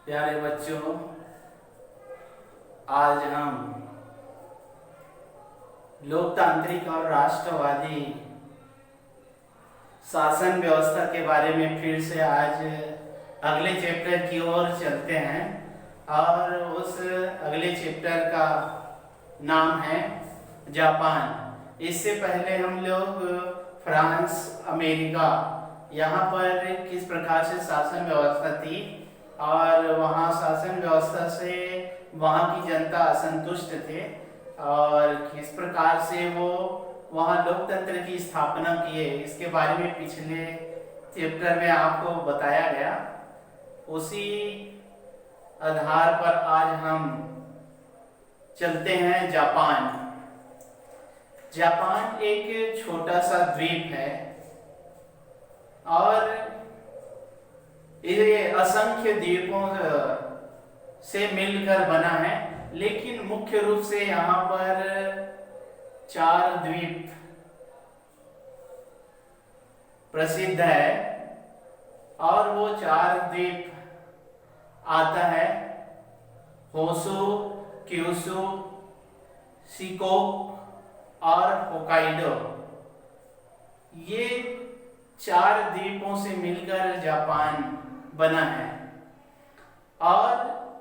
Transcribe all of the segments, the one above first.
प्यारे बच्चों, आज हम लोकतांत्रिक और राष्ट्रवादी शासन व्यवस्था के बारे में फिर से आज अगले चैप्टर की ओर चलते हैं। और उस अगले चैप्टर का नाम है जापान। इससे पहले हम लोग फ्रांस, अमेरिका, यहाँ पर किस प्रकार से शासन व्यवस्था थी और वहाँ शासन व्यवस्था से वहाँ की जनता असंतुष्ट थे और किस प्रकार से वो वहाँ लोकतंत्र की स्थापना किए, इसके बारे में पिछले चैप्टर में आपको बताया गया। उसी आधार पर आज हम चलते हैं जापान। जापान एक छोटा सा द्वीप है और ये असंख्य द्वीपों से मिलकर बना है, लेकिन मुख्य रूप से यहाँ पर 4 द्वीप प्रसिद्ध है। और वो 4 द्वीप आता है होसु, क्यूशु, शिकोकु और होकाइडो। ये 4 द्वीपों से मिलकर जापान बना है। और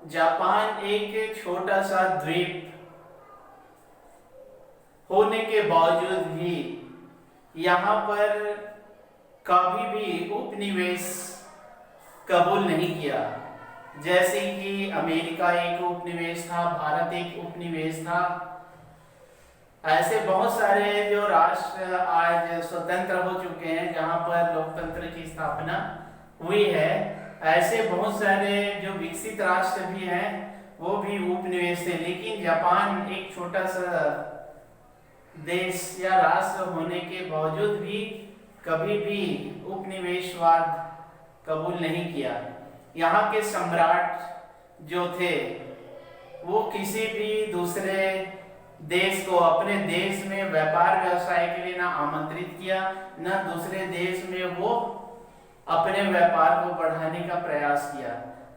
जापान एक छोटा सा द्वीप होने के बावजूद भी यहाँ पर कभी भी उपनिवेश कबूल नहीं किया। जैसे कि अमेरिका एक उपनिवेश था, भारत एक उपनिवेश था, ऐसे बहुत सारे जो राष्ट्र आज स्वतंत्र हो चुके हैं जहाँ पर लोकतंत्र की स्थापना हुई है, ऐसे बहुत सारे जो विकसित राष्ट्र भी हैं वो भी उपनिवेश थे। लेकिन जापान एक छोटा सा देश या राष्ट्र होने के बावजूद भी कभी भी उपनिवेशवाद कबूल नहीं किया। यहाँ के सम्राट जो थे वो किसी भी दूसरे देश को अपने देश में व्यापार व्यवसाय के लिए ना आमंत्रित किया, ना दूसरे देश में वो अपने व्यापार को बढ़ाने का प्रयास किया।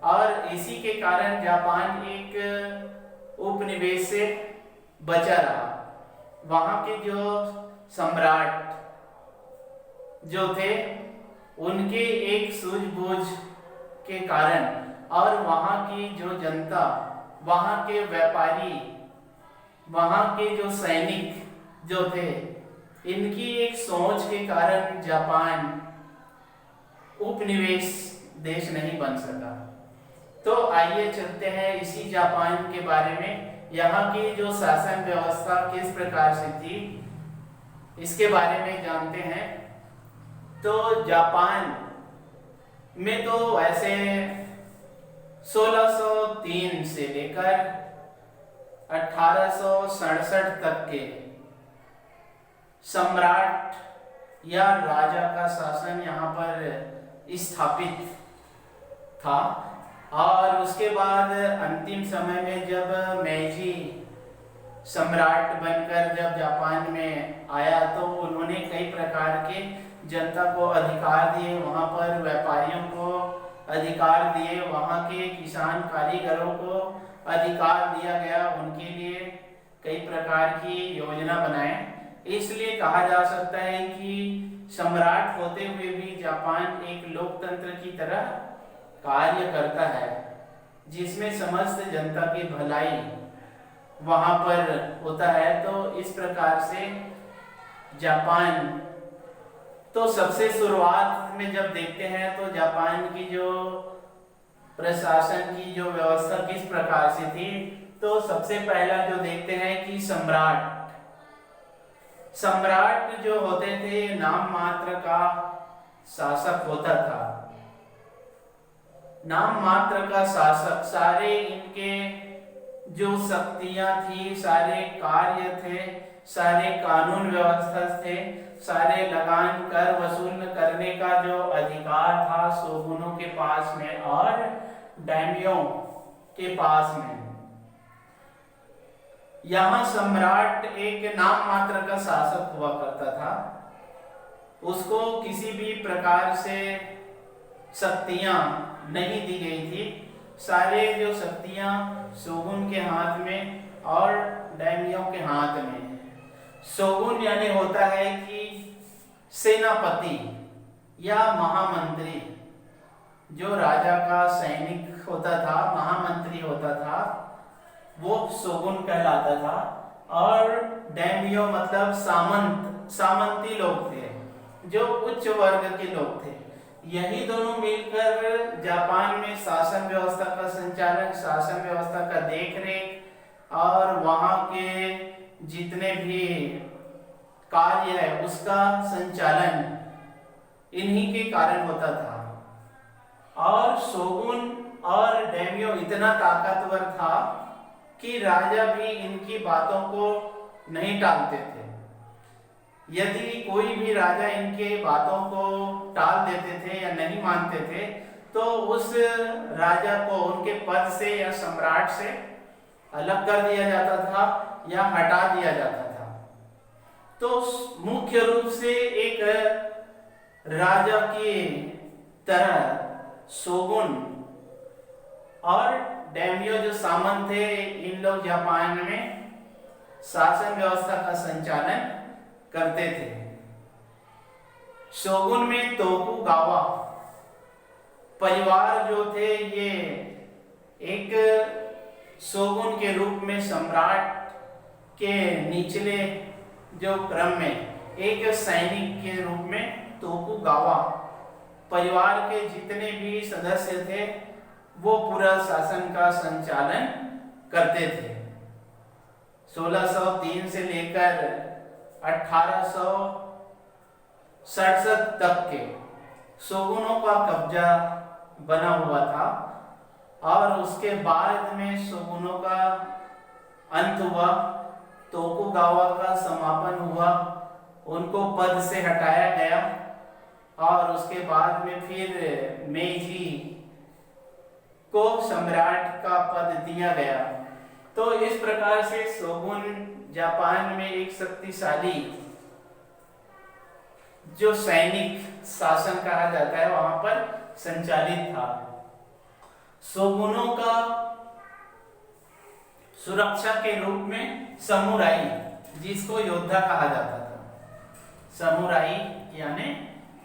और इसी के कारण जापान एक उपनिवेश से बचा रहा। वहाँ के जो सम्राट जो थे उनके एक सूझबूझ के कारण और वहाँ की जो जनता, वहाँ के व्यापारी, वहाँ के जो सैनिक जो थे, इनकी एक सोच के कारण जापान उपनिवेश देश नहीं बन सका। तो आइए चलते हैं इसी जापान के बारे में। यहाँ की जो शासन व्यवस्था किस प्रकार से थी इसके बारे में जानते हैं। तो जापान में तो वैसे 1603 से लेकर 1867 तक के सम्राट या राजा का शासन यहाँ पर स्थापित था। और उसके बाद अंतिम समय में जब मेजी सम्राट बनकर जब जापान में आया तो उन्होंने कई प्रकार के जनता को अधिकार दिए, वहाँ पर व्यापारियों को अधिकार दिए, वहाँ के किसान कारीगरों को अधिकार दिया गया, उनके लिए कई प्रकार की योजना बनाए। इसलिए कहा जा सकता है कि सम्राट होते हुए भी जापान एक लोकतंत्र की तरह कार्य करता है, जिसमें समस्त जनता की भलाई वहाँ पर होता है। तो इस प्रकार से जापान, तो सबसे शुरुआत में जब देखते हैं तो जापान की जो प्रशासन की जो व्यवस्था किस प्रकार से थी, तो सबसे पहला जो देखते हैं कि सम्राट जो होते थे नाम मात्र का शासक होता था। नाम मात्र का शासक, सारे इनके जो शक्तियां थी, सारे कार्य थे, सारे कानून व्यवस्था थे, सारे लगान कर वसूल करने का जो अधिकार था शोगुनों के पास में और दाइम्यो के पास में। यहाँ सम्राट एक नाम मात्र का शासक हुआ करता था। उसको किसी भी प्रकार से शक्तियां नहीं दी गई थी। सारे जो शक्तियां शोगुन के हाथ में और डैम्यो के हाथ में है। शोगुन यानी होता है कि सेनापति या महामंत्री, जो राजा का सैनिक होता था, महामंत्री होता था, वो शोगुन कहलाता था। और डैम्यो मतलब सामंत, सामंती लोग थे, जो उच्च वर्ग के लोग थे। यही दोनों मिलकर जापान में शासन व्यवस्था का संचालन, शासन व्यवस्था का देखरेख और वहां के जितने भी कार्य है उसका संचालन इन्हीं के कारण होता था। और शोगुन और डैम्यो इतना ताकतवर था कि राजा भी इनकी बातों को नहीं टालते थे। यदि कोई भी राजा इनके बातों को टाल देते थे या नहीं मानते थे तो उस राजा को उनके पद से या सम्राट से अलग कर दिया जाता था या हटा दिया जाता था। तो मुख्य रूप से एक राजा की तरह शोगुन और डैम्यो जो सामंत थे, इन लोग जापान में शासन व्यवस्था का संचालन करते थे। शोगुन में तोकुगावा परिवार जो थे, ये एक शोगुन के रूप में सम्राट के निचले जो क्रम में एक सैनिक के रूप में तोकुगावा परिवार के जितने भी सदस्य थे वो पूरा शासन का संचालन करते थे। 1603 से लेकर 1867 तक के शोगुनों का कब्जा बना हुआ था और उसके बाद में शोगुनों का अंत हुआ, तोकुगावा का समापन हुआ, उनको पद से हटाया गया और उसके बाद में फिर मेइजी को सम्राट का पद दिया गया। तो इस प्रकार से शोगुन जापान में एक शक्तिशाली जो सैनिक शासन कहा जाता है वहां पर संचालित था। शोगुनों का सुरक्षा के रूप में समुराई, जिसको योद्धा कहा जाता था, समुराई यानी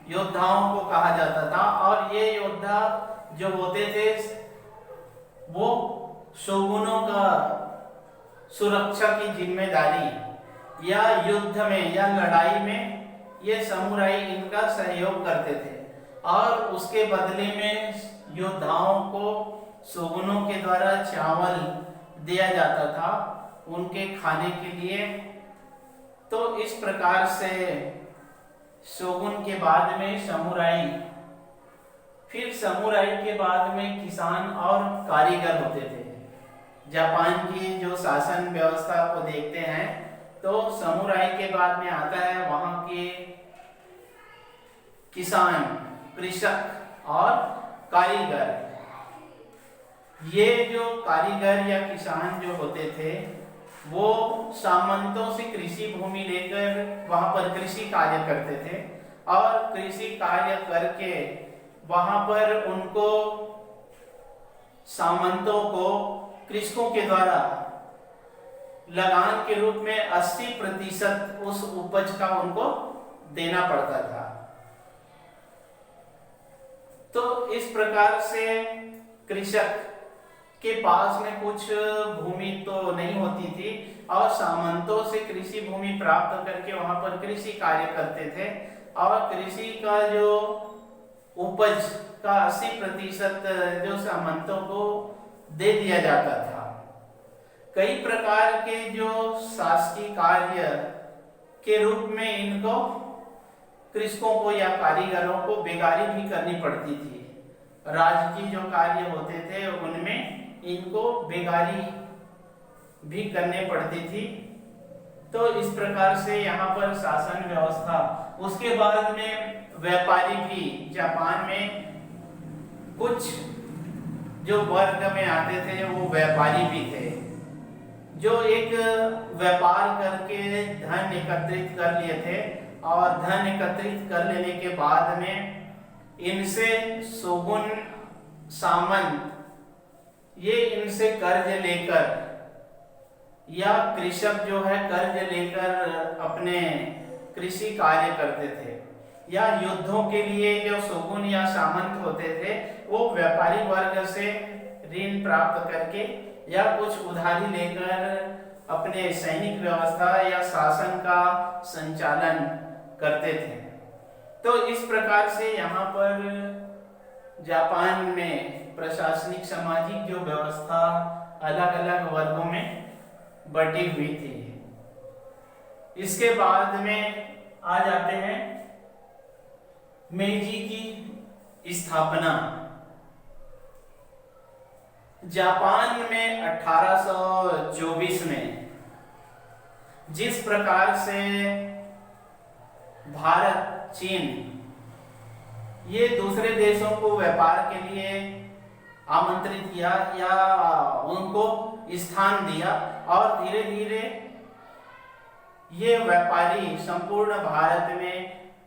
योद्धाओं को कहा जाता था। और ये योद्धा जो होते थे वो शोगुनों का सुरक्षा की जिम्मेदारी या युद्ध में या लड़ाई में ये समुराई इनका सहयोग करते थे और उसके बदले में योद्धाओं को शोगुनों के द्वारा चावल दिया जाता था उनके खाने के लिए। तो इस प्रकार से शोगुन के बाद में समुराई, फिर समुराई के बाद में किसान और कारीगर होते थे। जापान की जो शासन व्यवस्था को देखते हैं तो समुराई के बाद में आता है वहां के किसान, कृषक और कारीगर। ये जो कारीगर या किसान जो होते थे वो सामंतों से कृषि भूमि लेकर वहां पर कृषि कार्य करते थे और कृषि कार्य करके वहां पर उनको सामंतों को कृषकों के द्वारा लगान के रूप में 80% उस उपज का उनको देना पड़ता था। तो इस प्रकार से कृषक के पास में कुछ भूमि तो नहीं होती थी और सामंतों से कृषि भूमि प्राप्त करके वहां पर कृषि कार्य करते थे और कृषि का जो उपज का 80% जो सामंतों को दे दिया जाता था। कई प्रकार के जो शासकीय कार्य के रूप में इनको कृषकों को या कारीगरों को बेगारी भी करनी पड़ती थी। राजकीय जो कार्य होते थे उनमें इनको बेगारी भी करने पड़ती थी। तो इस प्रकार से यहाँ पर शासन व्यवस्था। उसके बाद में व्यापारी भी जापान में कुछ जो वर्ग में आते थे वो व्यापारी भी थे जो एक व्यापार करके धन एकत्रित कर लिए थे और धन एकत्रित कर लेने के बाद में इनसे शोगुन सामंत ये इनसे कर्ज लेकर या कृषक जो है कर्ज लेकर अपने कृषि कार्य करते थे, या युद्धों के लिए जो शोगुन या सामंत होते थे वो व्यापारी वर्ग से ऋण प्राप्त करके या कुछ उधारी लेकर अपने सैनिक व्यवस्था या शासन का संचालन करते थे। तो इस प्रकार से यहाँ पर जापान में प्रशासनिक सामाजिक जो व्यवस्था अलग अलग वर्गों में बटी हुई थी। इसके बाद में आ जाते हैं मेजी की स्थापना। जापान में 1824 में जिस प्रकार से भारत, चीन ये दूसरे देशों को व्यापार के लिए आमंत्रित किया या उनको स्थान दिया और धीरे धीरे ये व्यापारी संपूर्ण भारत में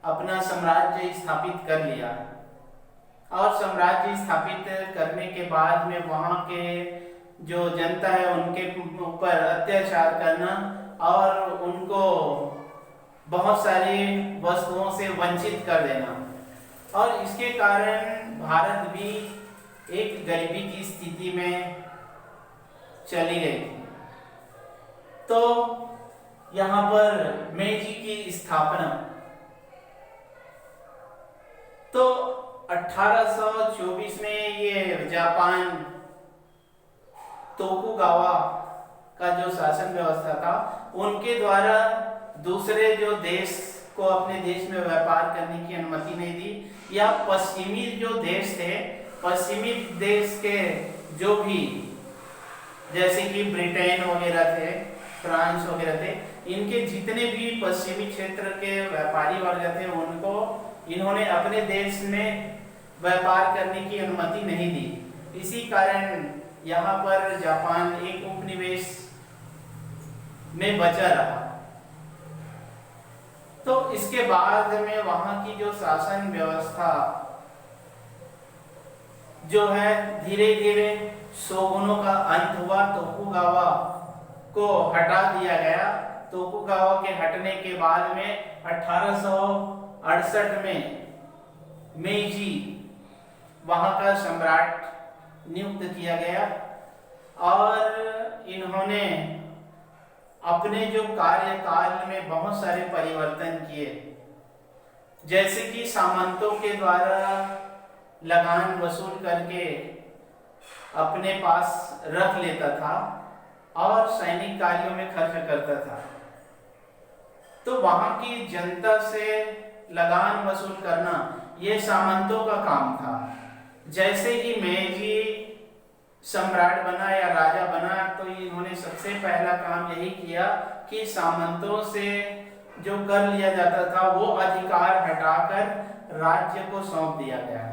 अपना साम्राज्य स्थापित कर लिया, और साम्राज्य स्थापित करने के बाद में वहाँ के जो जनता है उनके ऊपर अत्याचार करना और उनको बहुत सारी वस्तुओं से वंचित कर देना, और इसके कारण भारत भी एक गरीबी की स्थिति में चली गई। तो यहाँ पर मेजी की स्थापना, तो 1824 में ये जापान तोकुगावा का जो शासन व्यवस्था था उनके द्वारा दूसरे जो देश को अपने देश में व्यापार करने की अनुमति नहीं दी, या पश्चिमी जो देश थे, पश्चिमी देश के जो भी जैसे कि ब्रिटेन वगैरह थे, फ्रांस वगैरह थे, इनके जितने भी पश्चिमी क्षेत्र के व्यापारी वर्ग थे उनको इन्होंने अपने देश में व्यापार करने की अनुमति नहीं दी। इसी कारण यहाँ पर जापान एक उपनिवेश में बचा रहा। तो इसके बाद में वहाँ की जो शासन व्यवस्था जो है धीरे धीरे शोगुनों का अंत हुआ, तोकुगावा को हटा दिया गया। तोकुगावा के हटने के बाद में 1868 में मेजी वहां का सम्राट नियुक्त किया गया, और इन्होंने अपने जो कार्यकाल में बहुत सारे परिवर्तन किए, जैसे कि सामंतों के द्वारा लगान वसूल करके अपने पास रख लेता था और सैनिक कार्यों में खर्च करता था। तो वहां की जनता से लगान वसूल करना ये सामंतों का काम था। जैसे ही मेजी सम्राट बना या राजा बना तो इन्होंने सबसे पहला काम यही किया कि सामंतों से जो कर लिया जाता था वो अधिकार हटाकर राज्य को सौंप दिया गया।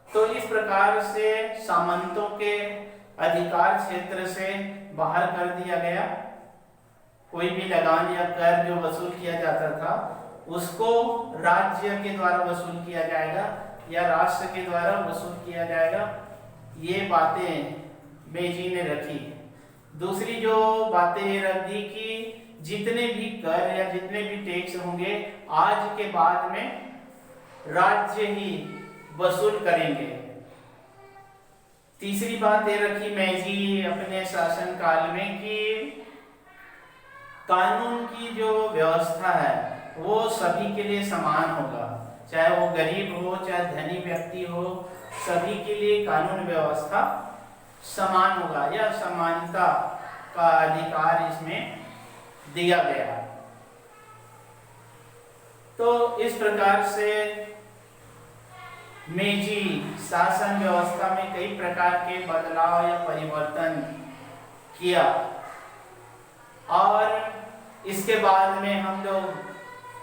तो इस प्रकार से सामंतों के अधिकार क्षेत्र से बाहर कर दिया गया। कोई भी लगान या कर जो वसूल किया जाता था उसको राज्य के द्वारा वसूल किया जाएगा या राष्ट्र के द्वारा वसूल किया जाएगा। ये बातें मेजी ने रखी। दूसरी जो बातें रख दी कि जितने भी कर या जितने भी टैक्स होंगे आज के बाद में राज्य ही वसूल करेंगे। तीसरी बात ये रखी मेजी अपने शासन काल में कि कानून की जो व्यवस्था है वो सभी के लिए समान होगा, चाहे वो गरीब हो चाहे धनी व्यक्ति हो, सभी के लिए कानून व्यवस्था समान होगा या समानता का अधिकार इसमें दिया गया। तो इस प्रकार से मेजी शासन व्यवस्था में कई प्रकार के बदलाव या परिवर्तन किया। और इसके बाद में हम लोग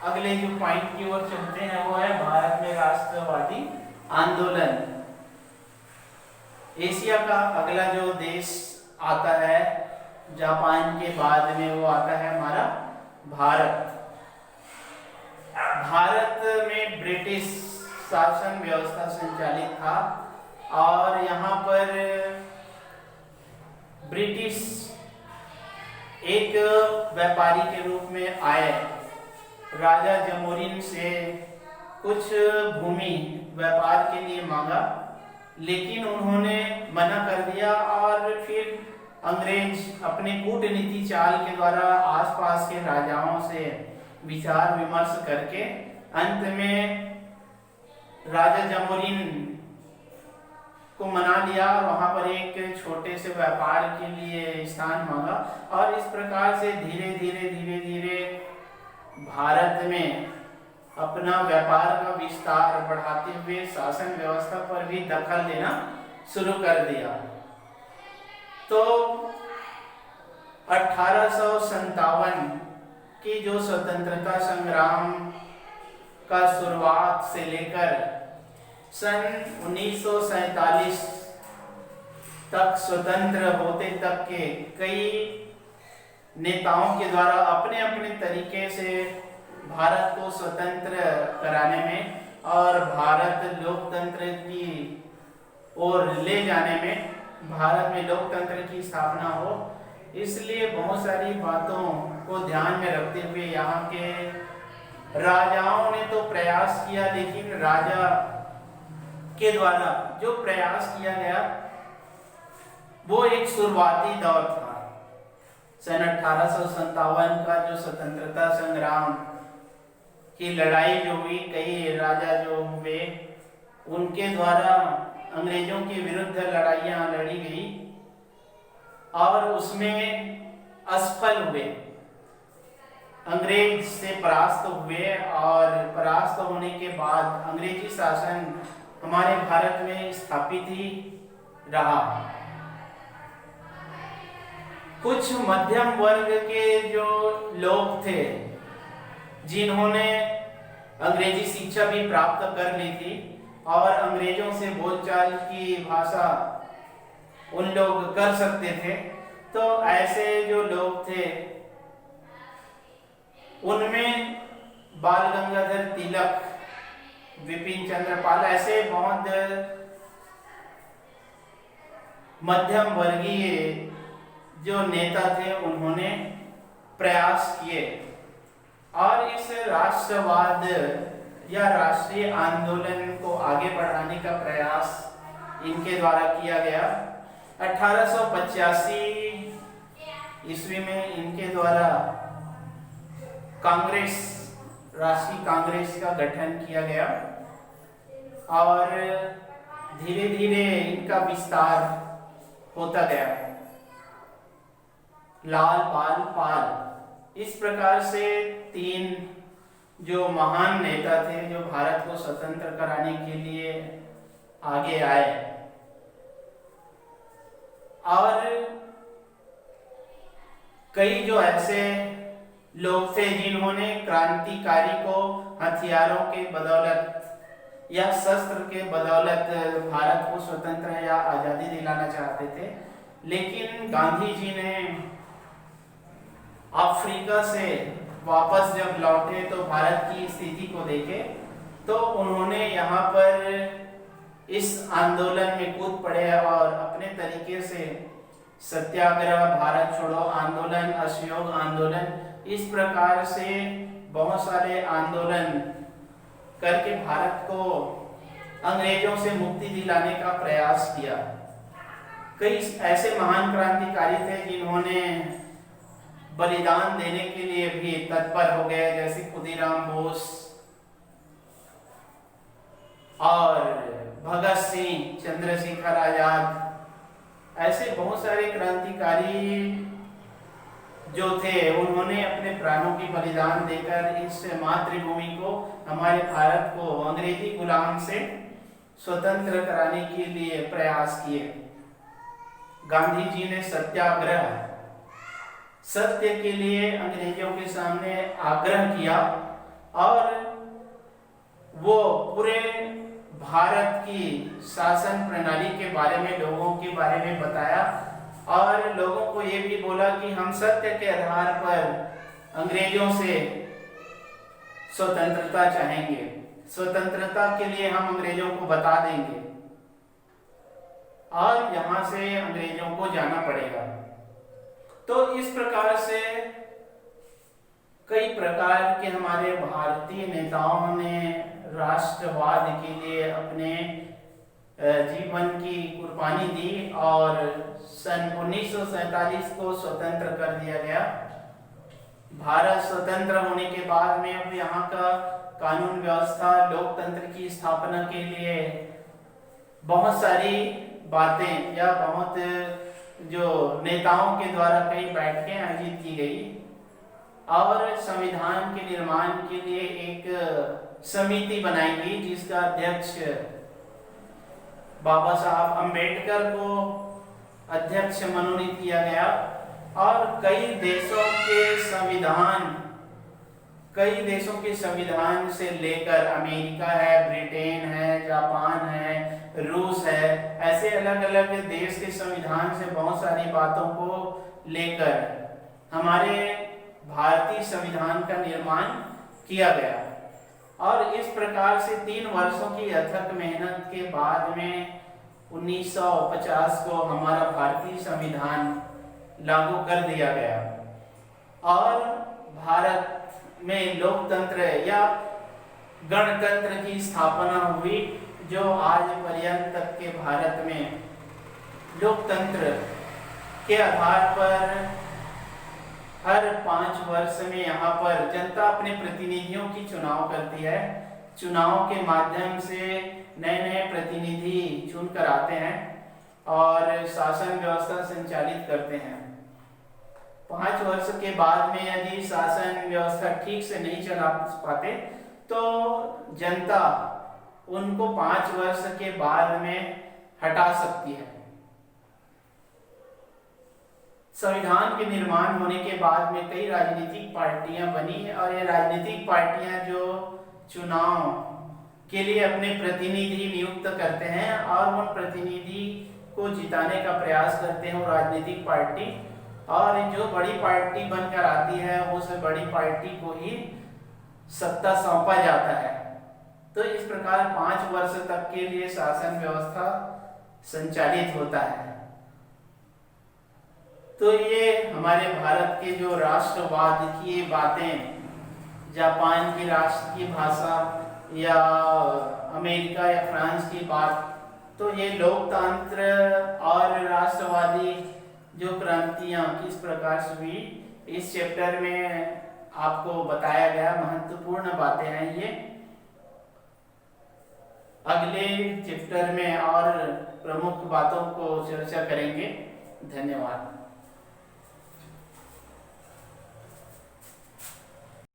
अगले जो पॉइंट की ओर चलते हैं वो है भारत में राष्ट्रवादी आंदोलन। एशिया का अगला जो देश आता है जापान के बाद में वो आता है हमारा भारत। भारत में ब्रिटिश शासन व्यवस्था संचालित था और यहाँ पर ब्रिटिश एक व्यापारी के रूप में आए, राजा जमोरिन से कुछ भूमि व्यापार के लिए मांगा, लेकिन उन्होंने मना कर दिया और फिर अंग्रेज अपने कूटनीति चाल के द्वारा आसपास के राजाओं से विचार विमर्श करके अंत में राजा जमोरिन को मना लिया और वहां पर एक छोटे से व्यापार के लिए स्थान मांगा। और इस प्रकार से धीरे धीरे भारत में अपना व्यापार का विस्तार बढ़ाते हुए शासन व्यवस्था पर भी दखल देना शुरू कर दिया। तो 1857 की जो स्वतंत्रता संग्राम का शुरुआत से लेकर सन 1947 तक स्वतंत्र होते तक के कई नेताओं के द्वारा अपने अपने तरीके से भारत को स्वतंत्र कराने में और भारत लोकतंत्र की ओर ले जाने में, भारत में लोकतंत्र की स्थापना हो, इसलिए बहुत सारी बातों को ध्यान में रखते हुए यहाँ के राजाओं ने तो प्रयास किया, लेकिन राजा के द्वारा जो प्रयास किया गया वो एक शुरुआती दौर था। सन 1857 का जो स्वतंत्रता संग्राम की लड़ाई जो हुई, कई राजा जो हुए उनके द्वारा अंग्रेजों के विरुद्ध लड़ाइयां लड़ी गई और उसमें असफल हुए, अंग्रेज से परास्त हुए और परास्त होने के बाद अंग्रेजी शासन हमारे भारत में स्थापित ही रहा। कुछ मध्यम वर्ग के जो लोग थे जिन्होंने अंग्रेजी शिक्षा भी प्राप्त कर ली थी और अंग्रेजों से बोलचाल की भाषा उन लोग कर सकते थे, तो ऐसे जो लोग थे उनमें बाल गंगाधर तिलक, विपिन चंद्र पाल, ऐसे बहुत मध्यम वर्गीय जो नेता थे उन्होंने प्रयास किए और इस राष्ट्रवाद या राष्ट्रीय आंदोलन को आगे बढ़ाने का प्रयास इनके द्वारा किया गया। 1885 ईस्वी में इनके द्वारा कांग्रेस, राष्ट्रीय कांग्रेस का गठन किया गया और धीरे धीरे इनका विस्तार होता गया। लाल बाल पाल, इस प्रकार से तीन जो महान नेता थे जो भारत को स्वतंत्र कराने के लिए आगे आए और कई जो ऐसे लोग थे जिन्होंने क्रांतिकारी को हथियारों के बदौलत या शस्त्र के बदौलत भारत को स्वतंत्र या आजादी दिलाना चाहते थे, लेकिन गांधी जी ने अफ्रीका से वापस जब लौटे तो भारत की स्थिति को देखे तो उन्होंने यहाँ पर इस आंदोलन में कूद पड़े और अपने तरीके से सत्याग्रह, भारत छोड़ो आंदोलन, असहयोग आंदोलन, इस प्रकार से बहुत सारे आंदोलन करके भारत को अंग्रेजों से मुक्ति दिलाने का प्रयास किया। कई ऐसे महान क्रांतिकारी थे जिन्होंने बलिदान देने के लिए भी तत्पर हो गए, जैसे खुदीराम बोस और भगत सिंह, चंद्रशेखर आजाद, ऐसे बहुत सारे क्रांतिकारी जो थे उन्होंने अपने प्राणों की बलिदान देकर इस मातृभूमि को, हमारे भारत को अंग्रेजी गुलाम से स्वतंत्र कराने के लिए प्रयास किए। गांधी जी ने सत्याग्रह, सत्य के लिए अंग्रेजों के सामने आग्रह किया और वो पूरे भारत की शासन प्रणाली के बारे में, लोगों के बारे में बताया और लोगों को ये भी बोला कि हम सत्य के आधार पर अंग्रेजों से स्वतंत्रता चाहेंगे, स्वतंत्रता के लिए हम अंग्रेजों को बता देंगे और यहाँ से अंग्रेजों को जाना पड़ेगा। तो इस प्रकार से कई प्रकार के हमारे भारतीय नेताओं ने राष्ट्रवाद के लिए अपने जीवन की कुर्बानी दी और सन 1947 को स्वतंत्र कर दिया गया। भारत स्वतंत्र होने के बाद में अब यहाँ का कानून व्यवस्था, लोकतंत्र की स्थापना के लिए बहुत सारी बातें या बहुत जो नेताओं के द्वारा कई बैठकें आयोजित की गई और संविधान के निर्माण के लिए एक समिति बनाई गई जिसका अध्यक्ष बाबा साहब अम्बेडकर को अध्यक्ष मनोनीत किया गया और कई देशों के संविधान से लेकर अमेरिका है, ब्रिटेन है, जापान है, रूस है, ऐसे अलग अलग देश के संविधान से बहुत सारी बातों को लेकर हमारे भारतीय संविधान का निर्माण किया गया। और इस प्रकार से 3 वर्षों की अथक मेहनत के बाद में 1950 को हमारा भारतीय संविधान लागू कर दिया गया और भारत में लोकतंत्र या गणतंत्र की स्थापना हुई, जो आज पर्यंत तक के भारत में लोकतंत्र के आधार पर हर 5 वर्ष में यहाँ पर जनता अपने प्रतिनिधियों की चुनाव करती है। चुनाव के माध्यम से नए नए प्रतिनिधि चुनकर आते हैं और शासन व्यवस्था संचालित करते हैं। 5 वर्ष के बाद में यदि शासन व्यवस्था ठीक से नहीं चला पाते तो जनता उनको 5 वर्ष के बाद में हटा सकती है। संविधान के निर्माण होने के बाद में कई राजनीतिक पार्टियां बनी और ये राजनीतिक पार्टियां जो चुनाव के लिए अपने प्रतिनिधि नियुक्त करते हैं और उन प्रतिनिधि को जिताने का प्रयास करते हैं वो राजनीतिक पार्टी, और जो बड़ी पार्टी बनकर आती है उस बड़ी पार्टी को ही सत्ता सौंपा जाता है। तो इस प्रकार 5 वर्ष तक के लिए शासन व्यवस्था संचालित होता है। तो ये हमारे भारत के जो राष्ट्रवाद की बातें, जापान की राष्ट्र की भाषा या अमेरिका या फ्रांस की बात, तो ये लोकतंत्र और राष्ट्रवादी जो क्रांतियां किस प्रकार से हुई, इस चैप्टर में आपको बताया गया। महत्वपूर्ण बातें हैं ये। अगले चैप्टर में और प्रमुख बातों को चर्चा करेंगे। धन्यवाद।